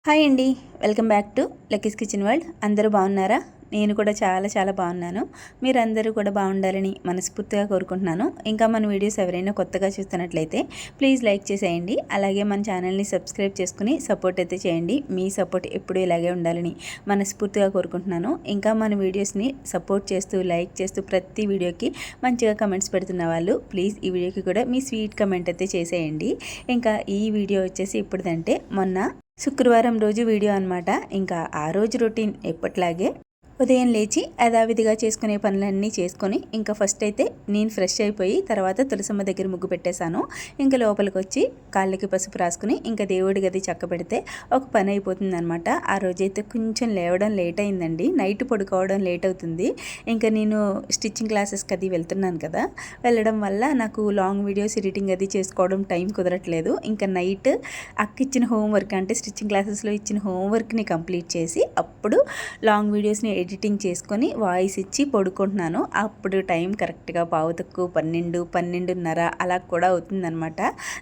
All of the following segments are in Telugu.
హాయ్ అండి. Welcome back to Lucky's kitchen world. అందరూ బాగున్నారా? నేను కూడా చాలా బాగున్నాను. మీరందరూ కూడా బాగుండాలని మనస్ఫూర్తిగా కోరుకుంటున్నాను. ఇంకా మన వీడియోస్ ఎవరైనా కొత్తగా చూస్తున్నట్లయితే ప్లీజ్ లైక్ చేసేయండి. అలాగే మన ఛానల్ని సబ్స్క్రైబ్ చేసుకుని సపోర్ట్ అయితే చేయండి. మీ సపోర్ట్ ఎప్పుడూ ఇలాగే ఉండాలని మనస్ఫూర్తిగా కోరుకుంటున్నాను. ఇంకా మన వీడియోస్ని సపోర్ట్ చేస్తూ లైక్ చేస్తూ ప్రతి వీడియోకి మంచిగా కమెంట్స్ పెడుతున్న వాళ్ళు ప్లీజ్ ఈ వీడియోకి కూడా మీ స్వీట్ కమెంట్ అయితే చేసేయండి. ఇంకా ఈ వీడియో వచ్చేసి ఇప్పుడుదంటే మొన్న శుక్రవారం రోజు వీడియో అనమాట. ఇంకా ఆ రోజు రొటీన్ ఎప్పట్లాగే ఉదయం లేచి యథావిధిగా చేసుకునే పనులన్నీ చేసుకొని ఇంకా ఫస్ట్ అయితే నేను ఫ్రెష్ అయిపోయి తర్వాత తులసమ్మ దగ్గర ముగ్గు పెట్టేశాను. ఇంకా లోపలికి వచ్చి కాళ్ళకి పసుపు రాసుకుని ఇంకా దేవుడి గది చక్క పెడితే ఒక పని అయిపోతుంది అనమాట. ఆ రోజైతే కొంచెం లేవడం లేట్ అయిందండి. నైట్ పడుకోవడం లేట్ అవుతుంది. ఇంకా నేను స్టిచ్చింగ్ క్లాసెస్కి అది వెళ్తున్నాను కదా, వెళ్ళడం వల్ల నాకు లాంగ్ వీడియోస్ ఎడిటింగ్ అది చేసుకోవడం టైం కుదరట్లేదు. ఇంకా నైట్ అక్క ఇచ్చిన హోంవర్క్ అంటే స్టిచ్చింగ్ క్లాసెస్లో ఇచ్చిన హోంవర్క్ని కంప్లీట్ చేసి అప్పుడు లాంగ్ వీడియోస్ని ఎడిటింగ్ చేసుకొని వాయిస్ ఇచ్చి పడుకుంటున్నాను. అప్పుడు టైం కరెక్ట్గా పావుతక్కువ 12:30 అలా కూడా అవుతుందన్నమాట.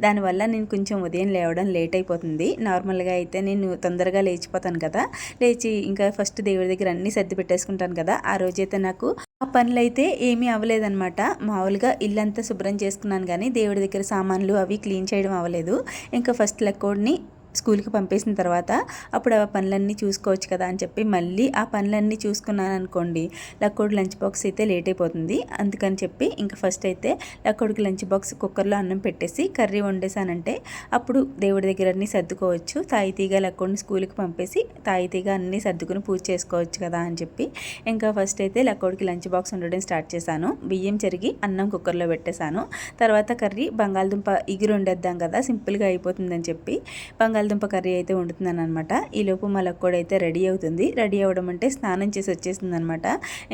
దానివల్ల నేను కొంచెం ఉదయం లేవడం లేట్ అయిపోతుంది. నార్మల్గా అయితే నేను తొందరగా లేచిపోతాను కదా, లేచి ఇంకా ఫస్ట్ దేవుడి దగ్గర అన్నీ సర్ది పెట్టేసుకుంటాను కదా. ఆ రోజైతే నాకు ఆ పనులు అయితే ఏమీ అవ్వలేదన్నమాట. మామూలుగా ఇల్లంతా శుభ్రం చేసుకున్నాను కానీ దేవుడి దగ్గర సామాన్లు అవి క్లీన్ చేయడం అవ్వలేదు. ఇంకా ఫస్ట్ లెక్కోడిని స్కూల్కి పంపేసిన తర్వాత అప్పుడు ఆ పనులన్నీ చూసుకోవచ్చు కదా అని చెప్పి మళ్ళీ ఆ పనులన్నీ చూసుకున్నాను అనుకోండి, లక్కోడికి లంచ్ బాక్స్ అయితే లేట్ అయిపోతుంది. అందుకని చెప్పి ఇంకా ఫస్ట్ అయితే లక్కోడికి లంచ్ బాక్స్ కుక్కర్లో అన్నం పెట్టేసి కర్రీ వండేసానంటే అప్పుడు దేవుడి దగ్గర అన్నీ సర్దుకోవచ్చు. తాయితీగా లక్కోడిని స్కూల్కి పంపేసి తాయితీగా అన్నీ సర్దుకుని పూజ చేసుకోవచ్చు కదా అని చెప్పి ఇంకా ఫస్ట్ అయితే లక్కోడికి లంచ్ బాక్స్ వండడం స్టార్ట్ చేశాను. బియ్యం చెరిగి అన్నం కుక్కర్లో పెట్టేశాను. తర్వాత కర్రీ బంగాళదుంప ఇగురు వండేద్దాం కదా, సింపుల్గా అయిపోతుందని చెప్పి బంగాళదుంప కర్రీ అయితే వండుతున్నాను అనమాట. ఈలోపు మా లక్కోడు అయితే రెడీ అవుతుంది. రెడీ అవ్వడం అంటే స్నానం చేసి వచ్చేస్తుంది అనమాట.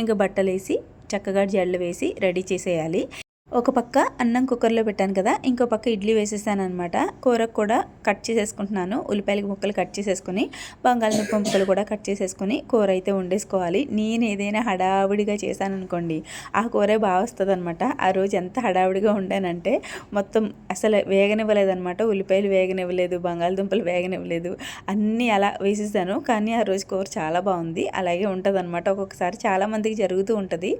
ఇంకా బట్టలు వేసి చక్కగా జడలు వేసి రెడీ చేసేయాలి. ఒక పక్క అన్నం కుక్కర్లో పెట్టాను కదా, ఇంకో పక్క ఇడ్లీ వేసేసాను అనమాట. కూరకు కూడా కట్ చేసేసుకుంటున్నాను. ఉల్లిపాయలకి ముక్కలు కట్ చేసేసుకుని బంగాళదుంప ముక్కలు కూడా కట్ చేసేసుకుని కూర అయితే వండేసుకోవాలి. నేను ఏదైనా హడావుడిగా చేశాను అనుకోండి, ఆ కూరే బాగా వస్తుంది అనమాట. ఆ రోజు ఎంత హడావుడిగా వండానంటే మొత్తం అసలు వేగనివ్వలేదనమాట. ఉల్లిపాయలు వేగనివ్వలేదు, బంగాళదుంపలు వేగనివ్వలేదు, అన్నీ అలా వేసేసాను. కానీ ఆ రోజు కూర చాలా బాగుంది. అలాగే ఉంటుంది అనమాట. ఒక్కొక్కసారి చాలామందికి జరుగుతూ ఉంటుంది.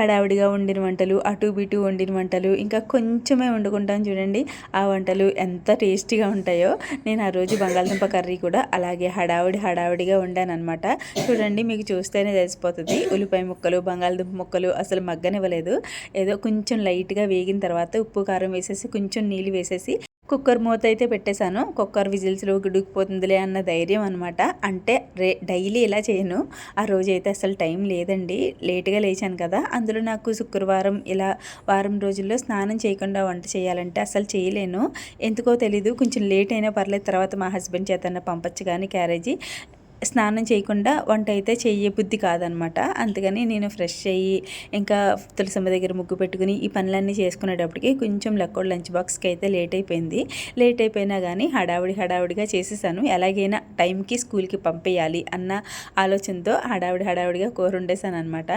హడావిడిగా వండిన వంటలు, అటు బిటు వండిన వంటలు, ఇంకా కొంచెమే వండుకుంటాను చూడండి, ఆ వంటలు ఎంత టేస్టీగా ఉంటాయో. నేను ఆ రోజు బంగాళదుంప కర్రీ కూడా అలాగే హడావిడిగా వండాను అనమాట. చూడండి, మీకు చూస్తేనే తెలిసిపోతుంది. ఉల్లిపాయ ముక్కలు, బంగాళదుంప ముక్కలు అసలు మగ్గనివ్వలేదు. ఏదో కొంచెం లైట్గా వేగిన తర్వాత ఉప్పు కారం వేసేసి కొంచెం నీళ్ళు వేసేసి కుక్కర్ మూత అయితే పెట్టేశాను. కుక్కర్ విజిల్స్లో ఉడికిపోతుందిలే అన్న ధైర్యం అనమాట. అంటే డైలీ ఇలా చేయను. ఆ రోజు అయితే అసలు టైం లేదండి, లేట్గా లేచాను కదా. అందులో నాకు శుక్రవారం ఇలా వారం రోజుల్లో స్నానం చేయకుండా వంట చేయాలంటే అసలు చేయలేను. ఎందుకో తెలీదు, కొంచెం లేట్ అయినా పర్లేదు, తర్వాత మా హస్బెండ్ చేతన్న పంపచ్చు కానీ క్యారేజీ స్నానం చేయకుండా వంట అయితే బుద్ధి కాదనమాట. అందుకని నేను ఫ్రెష్ అయ్యి ఇంకా తులసమ్మ దగ్గర ముగ్గు పెట్టుకుని ఈ పనులన్నీ చేసుకునేటప్పటికి కొంచెం లక్కోడు లంచ్ బాక్స్కి అయితే లేట్ అయిపోయింది. లేట్ అయిపోయినా కానీ హడావిడిగా చేసేసాను. ఎలాగైనా టైంకి స్కూల్కి పంపేయాలి అన్న ఆలోచనతో హడావిడిగా కూర వండేసాను అనమాట.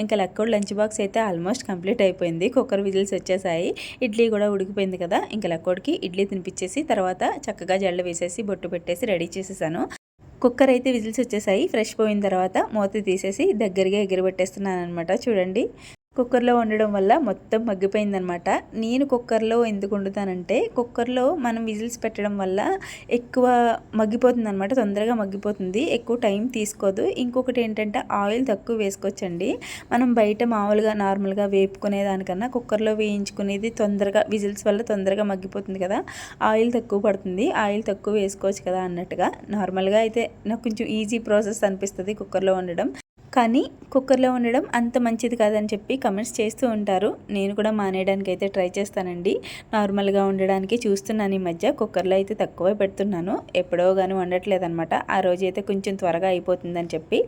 ఇంకా లక్కోడు లంచ్ బాక్స్ అయితే ఆల్మోస్ట్ కంప్లీట్ అయిపోయింది. కుక్కర్ విజిల్స్ వచ్చేసాయి. ఇడ్లీ కూడా ఉడికిపోయింది కదా. ఇంకా లక్కోడికి ఇడ్లీ తినిపించేసి తర్వాత చక్కగా జల్లు వేసేసి బొట్టు పెట్టేసి రెడీ చేసేసాను. కుక్కర్ అయితే విజిల్స్ వచ్చేసాయి. ఫ్రెష్ పోయిన తర్వాత మూత తీసేసి దగ్గరగా ఎగిరబెట్టేస్తున్నాను అనమాట. చూడండి, కుక్కర్లో వండడం వల్ల మొత్తం మగ్గిపోయిందనమాట. నేను కుక్కర్లో ఎందుకు వండుతానంటే కుక్కర్లో మనం విజిల్స్ పెట్టడం వల్ల ఎక్కువ మగ్గిపోతుంది అనమాట, తొందరగా మగ్గిపోతుంది, ఎక్కువ టైం తీసుకోదు. ఇంకొకటి ఏంటంటే ఆయిల్ తక్కువ వేసుకోవచ్చండి. మనం బయట మామూలుగా నార్మల్గా వేపుకునే దానికన్నా కుక్కర్లో వేయించుకునేది తొందరగా విజిల్స్ వల్ల తొందరగా మగ్గిపోతుంది కదా, ఆయిల్ తక్కువ పడుతుంది, ఆయిల్ తక్కువ వేసుకోవచ్చు కదా అన్నట్టుగా. నార్మల్గా అయితే నాకు కొంచెం ఈజీ ప్రాసెస్ అనిపిస్తుంది కుక్కర్లో వండడం. కానీ కుక్కర్లో ఉండడం అంత మంచిది కాదని చెప్పి కమెంట్స్ చేస్తూ ఉంటారు. నేను కూడా మానేయడానికి అయితే ట్రై చేస్తానండి. నార్మల్గా ఉండడానికి చూస్తున్నాను. ఈ మధ్య కుక్కర్లో అయితే తక్కువే పెడుతున్నాను, ఎప్పుడో కానీ వండట్లేదనమాట. ఆ రోజు అయితే కొంచెం త్వరగా అయిపోతుందని చెప్పి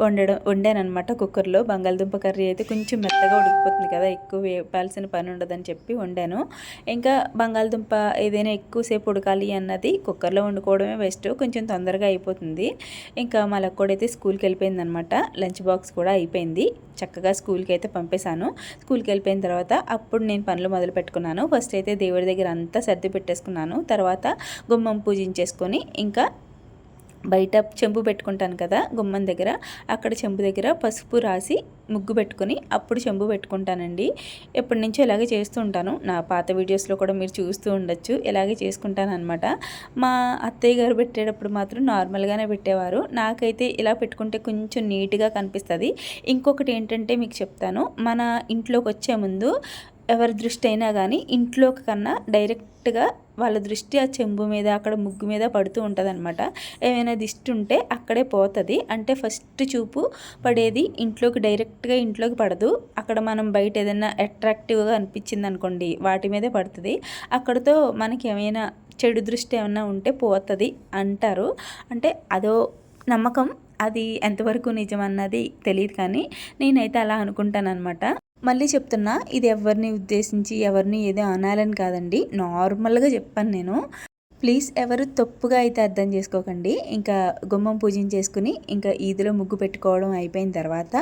వండానమాట కుక్కర్లో. బంగాళదుంప కర్రీ అయితే కొంచెం మెత్తగా ఉడికిపోతుంది కదా, ఎక్కువ వేపాల్సిన పని ఉండదని చెప్పి వండాను. ఇంకా బంగాళదుంప ఏదైనా ఎక్కువసేపు ఉడకాలి అన్నది కుక్కర్లో వండుకోవడమే బెస్ట్, కొంచెం తొందరగా అయిపోతుంది. ఇంకా మా లక్కోడైతే స్కూల్కి వెళ్ళిపోయిందనమాట. లంచ్ బాక్స్ కూడా అయిపోయింది. చక్కగా స్కూల్కి అయితే పంపేశాను. స్కూల్కి వెళ్ళిపోయిన తర్వాత అప్పుడు నేను పనులు మొదలు పెట్టుకున్నాను. ఫస్ట్ అయితే దేవుడి దగ్గర అంతా సర్ది పెట్టేసుకున్నాను. తర్వాత గుమ్మం పూజించేసుకొని ఇంకా బయట చెంబు పెట్టుకుంటాను కదా గుమ్మం దగ్గర, అక్కడ చెంబు దగ్గర పసుపు రాసి ముగ్గు పెట్టుకొని అప్పుడు చెంబు పెట్టుకుంటానండి. ఎప్పటి నుంచో ఇలాగే చేస్తూ ఉంటాను. నా పాత వీడియోస్లో కూడా మీరు చూస్తూ ఉండొచ్చు. ఇలాగే చేసుకుంటాను అనమాట. మా అత్తయ్య గారు పెట్టేటప్పుడు మాత్రం నార్మల్గానే పెట్టేవారు. నాకైతే ఇలా పెట్టుకుంటే కొంచెం నీట్గా కనిపిస్తుంది. ఇంకొకటి ఏంటంటే మీకు చెప్తాను, మన ఇంట్లోకి వచ్చే ముందు ఎవరి దృష్టి అయినా కానీ ఇంట్లోకి కన్నా డైరెక్ట్గా వాళ్ళ దృష్టి ఆ చెంబు మీద అక్కడ ముగ్గు మీద పడుతూ ఉంటుంది అనమాట. ఏమైనా దిష్టి ఉంటే అక్కడే పోతుంది. అంటే ఫస్ట్ చూపు పడేది ఇంట్లోకి, డైరెక్ట్గా ఇంట్లోకి పడదు. అక్కడ మనం బయట ఏదైనా అట్రాక్టివ్గా అనిపించింది అనుకోండి వాటి మీదే పడుతుంది. అక్కడతో మనకి ఏమైనా చెడు దృష్టి ఏమైనా ఉంటే పోతుంది అంటారు. అంటే అదో నమ్మకం. అది ఎంతవరకు నిజం అన్నది తెలియదు, కానీ నేనైతే అలా అనుకుంటాను అనమాట. మళ్ళీ చెప్తున్నా, ఇది ఎవరిని ఉద్దేశించి ఎవరిని ఏదో అనాలని కాదండి, నార్మల్గా చెప్పాను నేను. ప్లీజ్ ఎవరు తప్పుగా అయితే అర్థం చేసుకోకండి. ఇంకా గుమ్మం పూజించేసుకుని ఇంకా ఈదిలో ముగ్గు పెట్టుకోవడం అయిపోయిన తర్వాత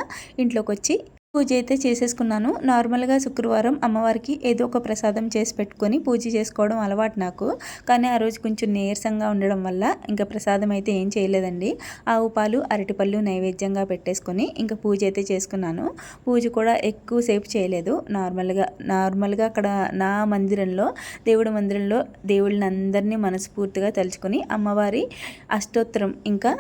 ఇంట్లోకి వచ్చి పూజ అయితే చేసేసుకున్నాను. నార్మల్గా శుక్రవారం అమ్మవారికి ఏదో ఒక ప్రసాదం చేసి పెట్టుకొని పూజ చేసుకోవడం అలవాటు నాకు. కానీ ఆ రోజు కొంచెం నీరసంగా ఉండడం వల్ల ఇంకా ప్రసాదం అయితే ఏం చేయలేదండి. ఆవు పాలు అరటిపళ్ళు నైవేద్యంగా పెట్టేసుకొని ఇంకా పూజ అయితే చేసుకున్నాను. పూజ కూడా ఎక్కువసేపు చేయలేదు. నార్మల్గా అక్కడ నా మందిరంలో, దేవుడి మందిరంలో దేవుళ్ళని అందరినీ మనస్ఫూర్తిగా తలుచుకొని అమ్మవారి అష్టోత్తరం, ఇంకా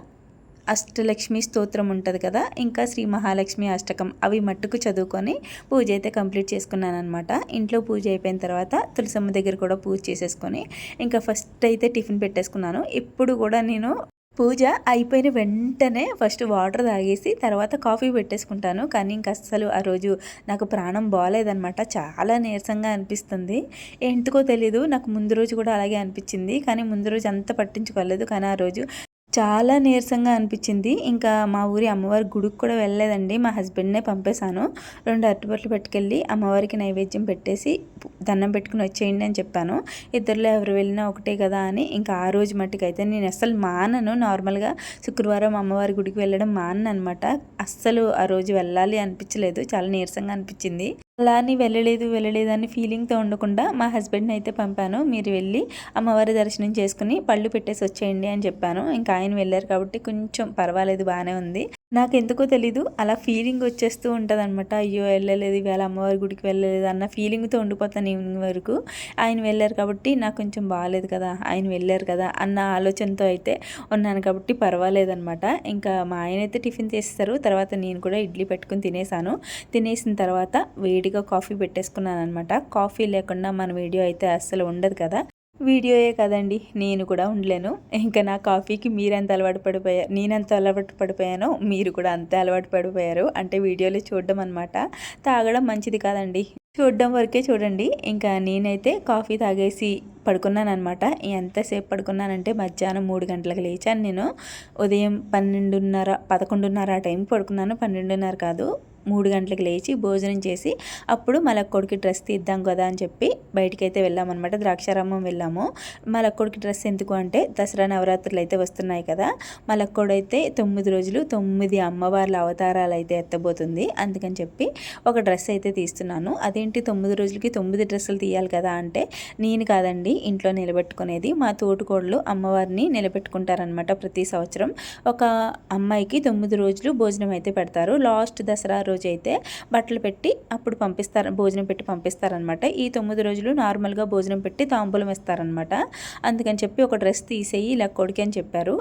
అష్టలక్ష్మి స్తోత్రం ఉంటుంది కదా, ఇంకా శ్రీ మహాలక్ష్మి అష్టకం, అవి మట్టుకు చదువుకొని పూజ అయితే కంప్లీట్ చేసుకున్నాను అనమాట. ఇంట్లో పూజ అయిపోయిన తర్వాత తులసమ్మ దగ్గర కూడా పూజ చేసేసుకొని ఇంకా ఫస్ట్ అయితే టిఫిన్ పెట్టేసుకున్నాను. ఇప్పుడు కూడా నేను పూజ అయిపోయిన వెంటనే ఫస్ట్ వాటర్ తాగేసి తర్వాత కాఫీ పెట్టేసుకుంటాను. కానీ ఇంక అస్సలు ఆ రోజు నాకు ప్రాణం బాగాలేదనమాట. చాలా నీరసంగా అనిపిస్తుంది. ఎందుకో తెలీదు, నాకు ముందు రోజు కూడా అలాగే అనిపించింది. కానీ ముందు రోజు అంత పట్టించుకోలేదు. కానీ ఆ రోజు చాలా నీరసంగా అనిపించింది. ఇంకా మా ఊరి అమ్మవారి గుడికి కూడా వెళ్ళలేదండి. మా హస్బెండ్నే పంపేశాను. 2 అరటిపట్లు పట్టుకెళ్ళి అమ్మవారికి నైవేద్యం పెట్టేసి దండం పెట్టుకుని వచ్చేయండి అని చెప్పాను. ఇద్దరిలో ఎవరు వెళ్ళినా ఒకటే కదా అని ఇంకా ఆ రోజు మట్టుకైతే నేను అస్సలు మానను. నార్మల్గా శుక్రవారం అమ్మవారి గుడికి వెళ్ళడం మానను అనమాట. అస్సలు ఆ రోజు వెళ్ళాలి అనిపించలేదు. చాలా నీరసంగా అనిపించింది. అలా అని వెళ్ళలేదు అని ఫీలింగ్తో ఉండకుండా మా హస్బెండ్ని అయితే పంపాను. మీరు వెళ్ళి అమ్మవారి దర్శనం చేసుకుని పళ్ళు పెట్టేసి వచ్చేయండి అని చెప్పాను. ఇంకా ఆయన వెళ్ళారు కాబట్టి కొంచెం పర్వాలేదు, బాగానే ఉంది. నాకు ఎందుకో తెలీదు, అలా ఫీలింగ్ వచ్చేస్తూ ఉంటుంది అనమాట. అయ్యో వెళ్ళలేదు ఇవాళ అమ్మవారి గుడికి వెళ్ళలేదు అన్న ఫీలింగ్తో ఉండిపోతాను ఈవినింగ్ వరకు. ఆయన వెళ్ళారు కాబట్టి నాకు కొంచెం బాగాలేదు కదా, ఆయన వెళ్ళారు కదా అన్న ఆలోచనతో అయితే ఉన్నాను కాబట్టి పర్వాలేదనమాట. ఇంకా మా ఆయన అయితే టిఫిన్ చేస్తారు. తర్వాత నేను కూడా ఇడ్లీ పెట్టుకుని తినేసాను. తినేసిన తర్వాత వేడిగా కాఫీ పెట్టేసుకున్నాను అనమాట. కాఫీ లేకుండా మన వీడియో అయితే అస్సలు ఉండదు కదా. వీడియోయే కదండి, నేను కూడా ఉండలేను. ఇంకా నా కాఫీకి మీరెంత అలవాటు పడిపోయారు, నేనెంత అలవాటు పడిపోయానో మీరు కూడా అంతే అలవాటు పడిపోయారు. అంటే వీడియోలు చూడడం అనమాట. తాగడం మంచిది కాదండి, చూడడం వరకే చూడండి. ఇంకా నేనైతే కాఫీ తాగేసి పడుకున్నాను అనమాట. ఎంతసేపు పడుకున్నానంటే మధ్యాహ్నం 3 గంటలకు లేచాను నేను. ఉదయం 11:30 ఆ టైంకి పడుకున్నాను. 12:30 కాదు, 3 గంటలకు లేచి భోజనం చేసి అప్పుడు మలక్కోడికి డ్రెస్ తీద్దాం కదా అని చెప్పి బయటికైతే వెళ్ళామన్నమాట. ద్రాక్షారామం వెళ్ళాము. మలక్కోడికి డ్రెస్ ఎందుకు అంటే దసరా నవరాత్రులు అయితే వస్తున్నాయి కదా, మలక్కోడైతే 9 రోజులు 9 అమ్మవార్ల అవతారాలు అయితే ఎత్తబోతుంది. అందుకని చెప్పి ఒక డ్రెస్ అయితే తీస్తున్నాను. అదేంటి 9 రోజులకి 9 డ్రెస్సులు తీయాలి కదా అంటే, నేను కాదండి ఇంట్లో నిలబెట్టుకునేది, మా తోటికోడలు అమ్మవారిని నిలబెట్టుకుంటారనమాట. ప్రతి సంవత్సరం ఒక అమ్మాయికి 9 రోజులు భోజనం అయితే పెడతారు. లాస్ట్ దసరా రోజు అయితే బట్టలు పెట్టి అప్పుడు పంపిస్తారు, భోజనం పెట్టి పంపిస్తారనమాట. ఈ 9 రోజులు నార్మల్గా భోజనం పెట్టి తాంబూలం ఇస్తారనమాట. అందుకని చెప్పి ఒక డ్రెస్ తీసేయి లక్కోడికి అని చెప్పారు.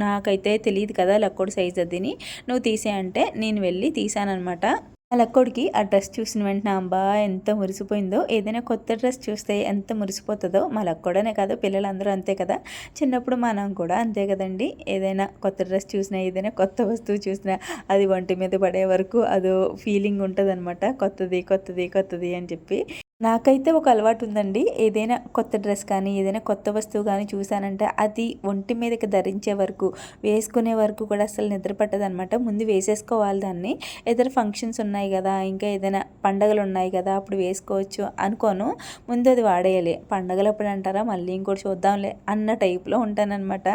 నాకైతే తెలియదు కదా లక్కోడి సైజ్ అదిని, నువ్వు తీసే అంటే నేను వెళ్ళి తీసానమాట. ఆ లక్కోడికి ఆ డ్రెస్ చూసిన వెంటనే అబ్బా ఎంత మురిసిపోయిందో. ఏదైనా కొత్త డ్రెస్ చూస్తే ఎంత మురిసిపోతుందో. మా లక్కోడనే కాదు, పిల్లలందరూ అంతే కదా. చిన్నప్పుడు మనం కూడా అంతే కదండి. ఏదైనా కొత్త డ్రెస్ చూసినా, ఏదైనా కొత్త వస్తువు చూసినా అది ఒంటి మీద పడే వరకు అదో ఫీలింగ్ ఉంటుంది అనమాట. కొత్తది కొత్తది కొత్తది అని చెప్పి. నాకైతే ఒక అలవాటు ఉందండి. ఏదైనా కొత్త డ్రెస్ కానీ ఏదైనా కొత్త వస్తువు కానీ చూసానంటే అది ఒంటి మీదకి ధరించే వరకు, వేసుకునే వరకు కూడా అసలు నిద్ర పట్టదనమాట. ముందు వేసేసుకోవాలి దాన్ని. ఏదైనా ఫంక్షన్స్ ఉన్నాయి కదా, ఇంకా ఏదైనా పండగలు ఉన్నాయి కదా అప్పుడు వేసుకోవచ్చు అనుకోను, ముందు అది వాడేయాలి. పండగలు అప్పుడు అంటారా మళ్ళీ ఇంకోటి చూద్దాంలే అన్న టైప్లో ఉంటానన్నమాట.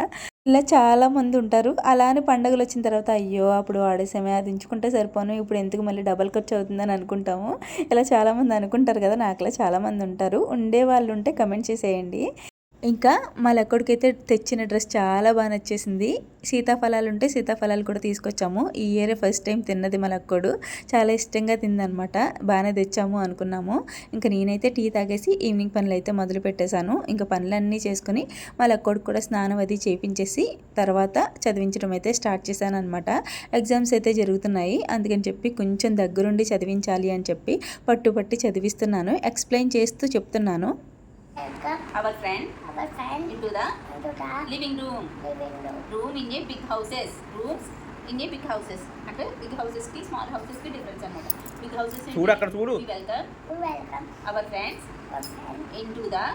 ఇలా చాలామంది ఉంటారు. అలా అని పండుగలు వచ్చిన తర్వాత అయ్యో అప్పుడు వాడేసామే, అది ఉంచుకుంటే సరిపోను, ఇప్పుడు ఎందుకు మళ్ళీ డబల్ ఖర్చు అవుతుందని అనుకుంటాము. ఇలా చాలామంది అనుకుంటారు కదా, నాకులా చాలామంది ఉంటారు. ఉండే వాళ్ళు ఉంటే కమెంట్ చేసేయండి. ఇంకా మా లక్కడికైతే తెచ్చిన డ్రెస్ చాలా బాగా నచ్చేసింది. సీతాఫలాలు ఉంటే సీతాఫలాలు కూడా తీసుకొచ్చాము. ఈ ఇయర్ ఫస్ట్ టైం తిన్నది మా లక్కోడు, చాలా ఇష్టంగా తిందనమాట. బాగానే తెచ్చాము అనుకున్నాము. ఇంకా నేనైతే టీ తాగేసి ఈవినింగ్ పనులు అయితే మొదలు పెట్టేశాను. ఇంకా పనులన్నీ చేసుకుని మా లక్కోడికి కూడా స్నానం అది చేయించేసి తర్వాత చదివించడం అయితే స్టార్ట్ చేశాను అనమాట. ఎగ్జామ్స్ అయితే జరుగుతున్నాయి, అందుకని చెప్పి కొంచెం దగ్గరుండి చదివించాలి అని చెప్పి పట్టుపట్టి చదివిస్తున్నాను. ఎక్స్ప్లెయిన్ చేస్తూ చెప్తున్నాను. Our friend into the living room. Room in a big houses. Rooms in a big houses. అంటే big houses కి small houses కి difference అన్నమాట. Big houses చూడు అక్కడ చూడు. We welcome our friends into the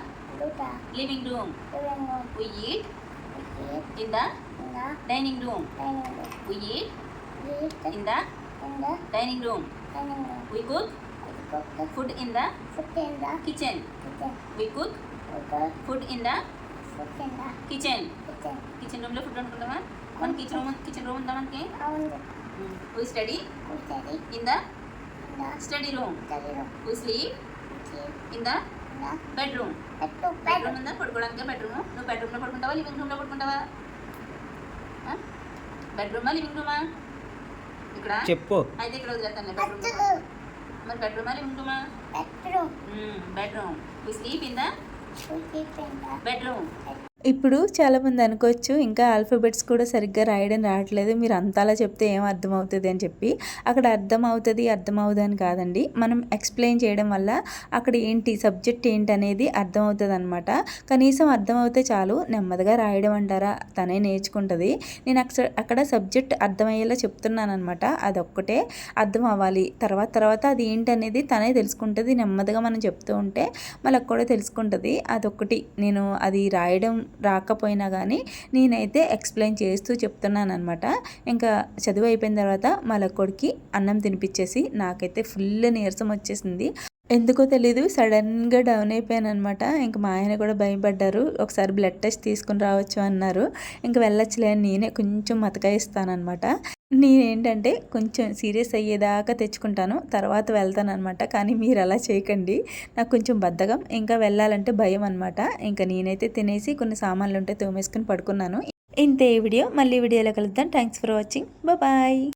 living room. We eat in the dining room. We eat in the dining room. We cook food in the kitchen. We cook food in the kitchen. Kitchen room లో ఫుడ్ వండుకుంటామా? మన కిచెన్ రూమ్ ఉందా మనకి? We study in the study room. We sleep in the bedroom. Bedroom ఉందా? పడుకోవడానికి బెడ్రూమ్. నువ్వు బెడ్రూమ్ లో పడుకుంటావా, లివింగ్ రూమ్ లో పడుకుంటావా? బెడ్రూమా లివింగ్ రూమా? ఇక్కడ చెప్పు. అయితే ఇక్కడ వదిలేస్తాను బెడ్రూమ్. మరి బెడ్రూమా లివింగ్ రూమా? Bedroom. We sleep in the bedroom. ఇప్పుడు చాలామంది అనుకోవచ్చు ఇంకా ఆల్ఫాబెట్స్ కూడా సరిగ్గా రాయడం రావట్లేదు, మీరు అంతలా చెప్తే ఏం అర్థమవుతుంది అని చెప్పి. అక్కడ అర్థమవుతుంది అని కాదండి, మనం ఎక్స్ప్లెయిన్ చేయడం వల్ల అక్కడ ఏంటి సబ్జెక్ట్ ఏంటి అనేది అర్థమవుతుంది అనమాట. కనీసం అర్థమవుతే చాలు, నెమ్మదిగా రాయడం అంటారా తనే నేర్చుకుంటుంది. నేను అక్కడ సబ్జెక్ట్ అర్థమయ్యేలా చెప్తున్నాను అనమాట. అదొక్కటే అర్థం అవ్వాలి, తర్వాత అది ఏంటి అనేది తనే తెలుసుకుంటుంది. నెమ్మదిగా మనం చెప్తూ ఉంటే మనకు కూడా తెలుసుకుంటుంది. అదొక్కటి, నేను అది రాయడం రాకపోయినా కానీ నేనైతే ఎక్స్ప్లెయిన్ చేస్తూ చెప్తున్నాను అనమాట. ఇంకా చదువు అయిపోయిన తర్వాత మా లక్కోడికి అన్నం తినిపించేసి నాకైతే ఫుల్ నీరసం వచ్చేసింది. ఎందుకో తెలీదు, సడన్గా డౌన్ అయిపోయాను అనమాట. ఇంకా మా ఆయన కూడా భయపడ్డారు, ఒకసారి బ్లడ్ టెస్ట్ తీసుకుని రావచ్చు అన్నారు. ఇంకా వెళ్ళొచ్చులే అని నేనే కొంచెం మతకాయిస్తానమాట. నేనేంటంటే కొంచెం సీరియస్ అయ్యేదాకా తెచ్చుకుంటాను, తర్వాత వెళ్తాను అనమాట. కానీ మీరు అలా చేయకండి, నాకు కొంచెం బద్ధకం, ఇంకా వెళ్ళాలంటే భయం అనమాట. ఇంకా నేనైతే తినేసి కొన్ని సామాన్లు ఉంటే తోమేసుకుని పడుకున్నాను. ఇంతే వీడియో, మళ్ళీ వీడియోలో కలుద్దాం. Thanks for watching, bye.